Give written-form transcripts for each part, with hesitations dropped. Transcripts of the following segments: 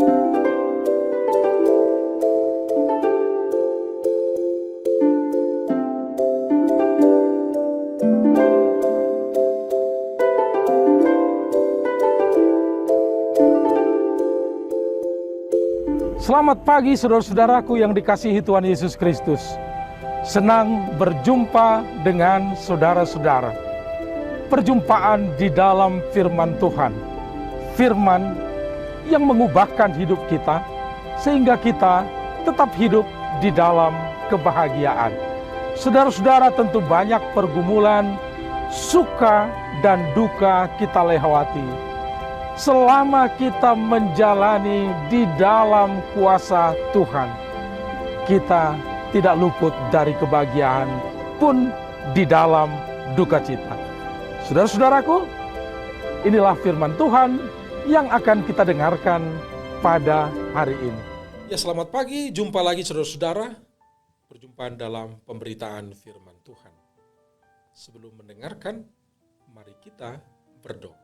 Selamat pagi saudara-saudaraku yang dikasihi Tuhan Yesus Kristus. Senang berjumpa dengan saudara-saudara. Perjumpaan di dalam firman Tuhan. Firman yang mengubahkan hidup kita sehingga kita tetap hidup di dalam kebahagiaan. Saudara-saudara, tentu banyak pergumulan, suka dan duka kita lewati. Selama kita menjalani di dalam kuasa Tuhan, kita tidak luput dari kebahagiaan pun di dalam duka cita. Saudara-saudaraku, inilah firman Tuhan yang akan kita dengarkan pada hari ini. Ya, selamat pagi, jumpa lagi saudara-saudara. Perjumpaan dalam pemberitaan firman Tuhan. Sebelum mendengarkan, mari kita berdoa.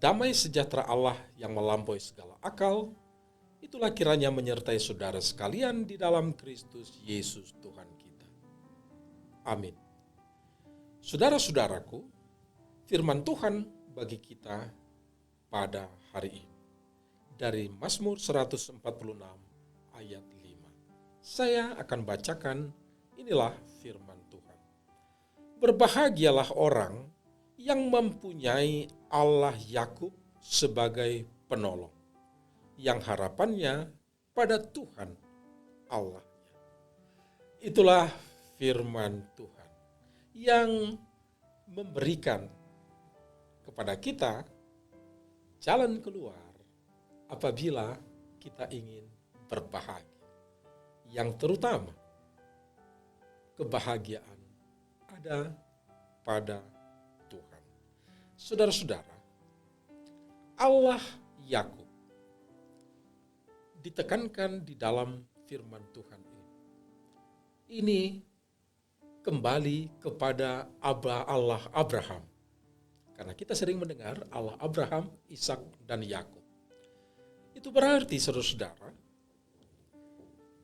Damai sejahtera Allah yang melampaui segala akal, itulah kiranya menyertai saudara sekalian di dalam Kristus Yesus Tuhan kita. Amin. Saudara-saudaraku, firman Tuhan bagi kita pada hari ini dari Mazmur 146 ayat 5. Saya akan bacakan, inilah firman Tuhan. Berbahagialah orang yang mempunyai Allah Yakub sebagai penolong, yang harapannya pada Tuhan Allahnya. Itulah firman Tuhan yang memberikan kepada kita jalan keluar apabila kita ingin berbahagia. Yang terutama, kebahagiaan ada pada Tuhan. Saudara-saudara, Allah Yakub ditekankan di dalam firman Tuhan ini. Ini kembali kepada Allah Abraham. Karena kita sering mendengar Allah Abraham, Ishak, dan Yakub. Itu berarti saudara-saudara,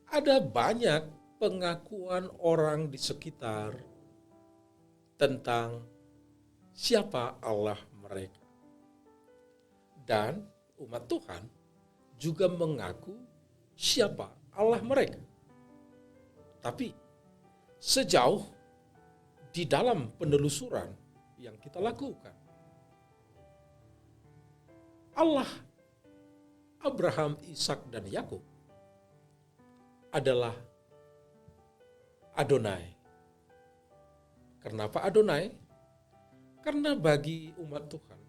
ada banyak pengakuan orang di sekitar tentang siapa Allah mereka. Dan umat Tuhan juga mengaku siapa Allah mereka. Tapi sejauh di dalam penelusuran yang kita lakukan, Allah Abraham, Ishak, dan Yakub adalah Adonai. Kenapa Adonai? Karena bagi umat Tuhan,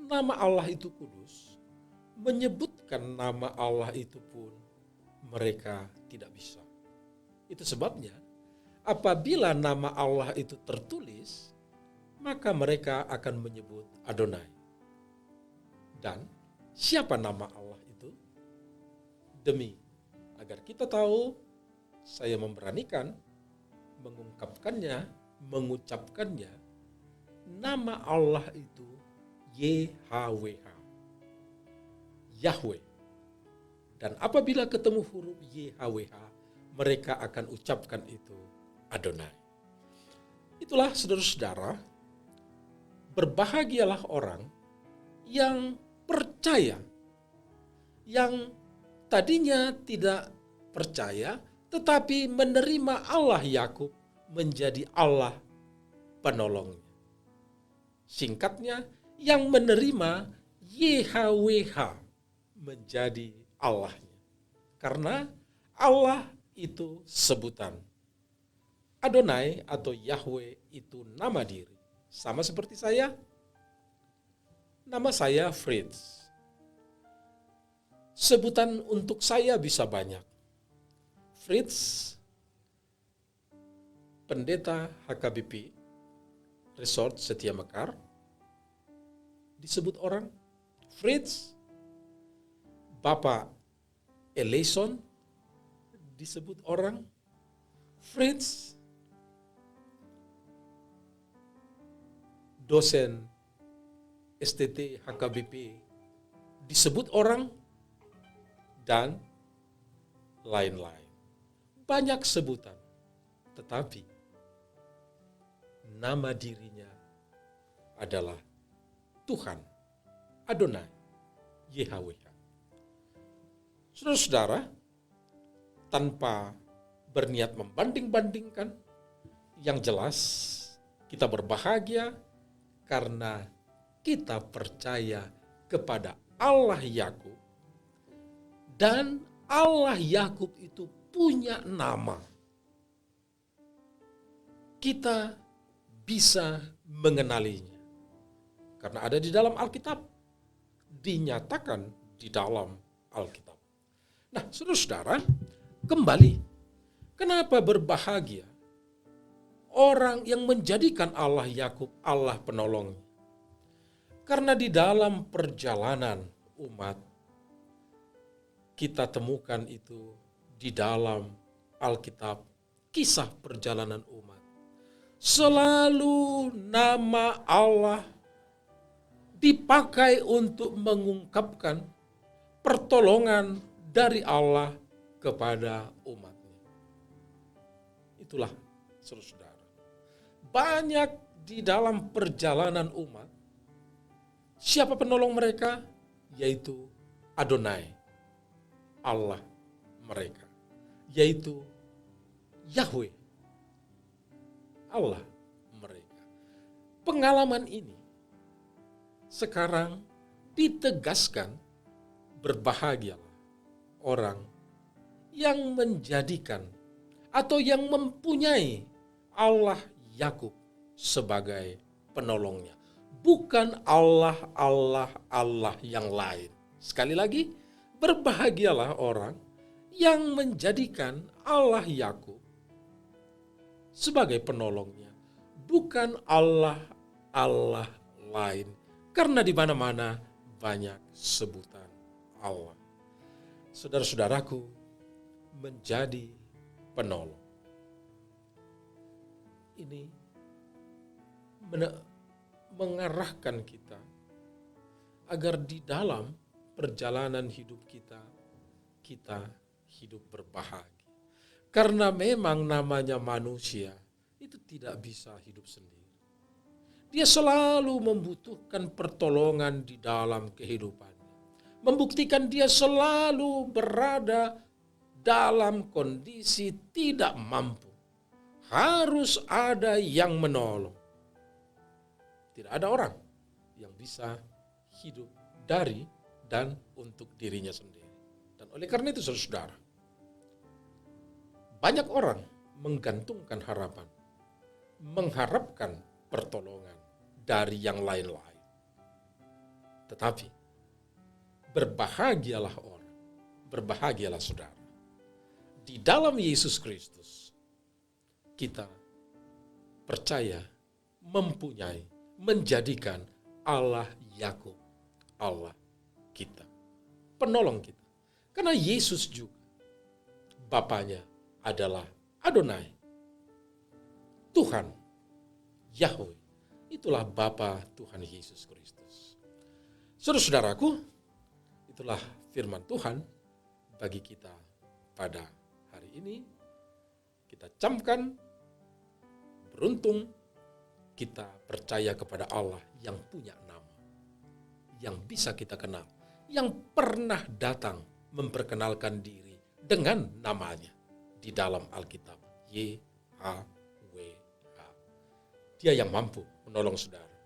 nama Allah itu kudus, menyebutkan nama Allah itu pun mereka tidak bisa. Itu sebabnya apabila nama Allah itu tertulis, maka mereka akan menyebut Adonai. Dan siapa nama Allah itu? Demi agar kita tahu, saya memberanikan mengungkapkannya, mengucapkannya. Nama Allah itu YHWH, Yahweh. Dan apabila ketemu huruf YHWH, mereka akan ucapkan itu Adonai. Itulah saudara-saudara, berbahagialah orang yang percaya, yang tadinya tidak percaya, tetapi menerima Allah Yakub menjadi Allah penolongnya. Singkatnya, yang menerima YHWH menjadi Allahnya. Karena Allah itu sebutan. Adonai atau Yahweh itu nama diri. Sama seperti saya. Nama saya Fritz. Sebutan untuk saya bisa banyak. Fritz, pendeta HKBP, Resort Setia Mekar, disebut orang Fritz. Bapak Eleison, disebut orang Fritz. Dosen STT HKBP, disebut orang dan lain-lain. Banyak sebutan, tetapi nama dirinya adalah Tuhan, Adonai, YHWH. Saudara-saudara, tanpa berniat membanding-bandingkan, yang jelas kita berbahagia karena kita percaya kepada Allah Yakub, dan Allah Yakub itu punya nama. Kita bisa mengenalinya karena ada di dalam Alkitab, dinyatakan di dalam Alkitab. Nah, saudara-saudara, kembali, kenapa berbahagia orang yang menjadikan Allah Yakub Allah penolongnya? Karena di dalam perjalanan umat, kita temukan itu di dalam Alkitab, kisah perjalanan umat. Selalu nama Allah dipakai untuk mengungkapkan pertolongan dari Allah kepada umatnya. Itulah saudara-saudara. Banyak di dalam perjalanan umat, siapa penolong mereka? Yaitu Adonai, Allah mereka. Yaitu Yahweh, Allah mereka. Pengalaman ini sekarang ditegaskan, berbahagialah orang yang menjadikan atau yang mempunyai Allah Yakub sebagai penolongnya. Bukan Allah yang lain. Sekali lagi, berbahagialah orang yang menjadikan Allah Yakub sebagai penolongnya. Bukan Allah lain. Karena di mana-mana banyak sebutan Allah. Saudara-saudaraku, menjadi penolong ini mengarahkan kita agar di dalam perjalanan hidup kita hidup berbahagia. Karena memang namanya manusia itu tidak bisa hidup sendiri. Dia selalu membutuhkan pertolongan di dalam kehidupannya. Membuktikan dia selalu berada dalam kondisi tidak mampu. Harus ada yang menolong. Tidak ada orang yang bisa hidup dari dan untuk dirinya sendiri. Dan oleh karena itu saudara, banyak orang menggantungkan harapan, mengharapkan pertolongan dari yang lain-lain. Tetapi berbahagialah orang, berbahagialah saudara. Di dalam Yesus Kristus kita percaya, mempunyai, menjadikan Allah Yakub, Allah kita, penolong kita. Karena Yesus juga Bapanya adalah Adonai, Tuhan, Yahweh. Itulah Bapa Tuhan Yesus Kristus. Saudara-saudaraku, itulah firman Tuhan bagi kita pada hari ini. Kita camkan, beruntung kita percaya kepada Allah yang punya nama, yang bisa kita kenal, yang pernah datang memperkenalkan diri dengan namanya di dalam Alkitab, YHWH. Dia yang mampu menolong saudara,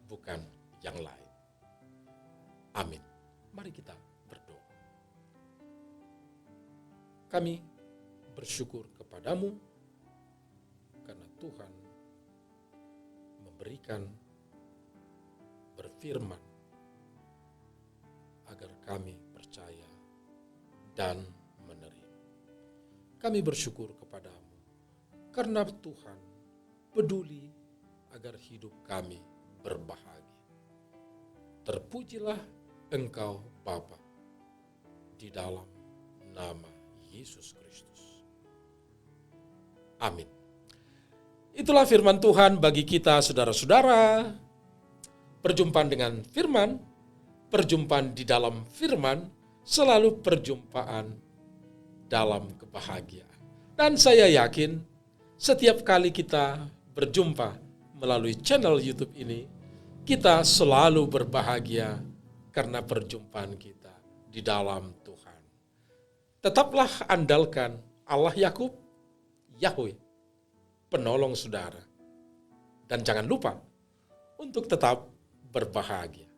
bukan yang lain. Amin. Mari kita berdoa. Kami bersyukur kepadamu karena Tuhan memberikan, berfirman agar kami percaya dan menerima. Kami bersyukur kepadamu karena Tuhan peduli agar hidup kami berbahagia. Terpujilah Engkau Bapa di dalam nama Yesus Kristus. Amin. Itulah firman Tuhan bagi kita saudara-saudara. Perjumpaan dengan firman, perjumpaan di dalam firman selalu perjumpaan dalam kebahagiaan. Dan saya yakin setiap kali kita berjumpa melalui channel YouTube ini, kita selalu berbahagia karena perjumpaan kita di dalam Tuhan. Tetaplah andalkan Allah Yakub, Yahweh, penolong saudara. Dan jangan lupa untuk tetap berbahagia.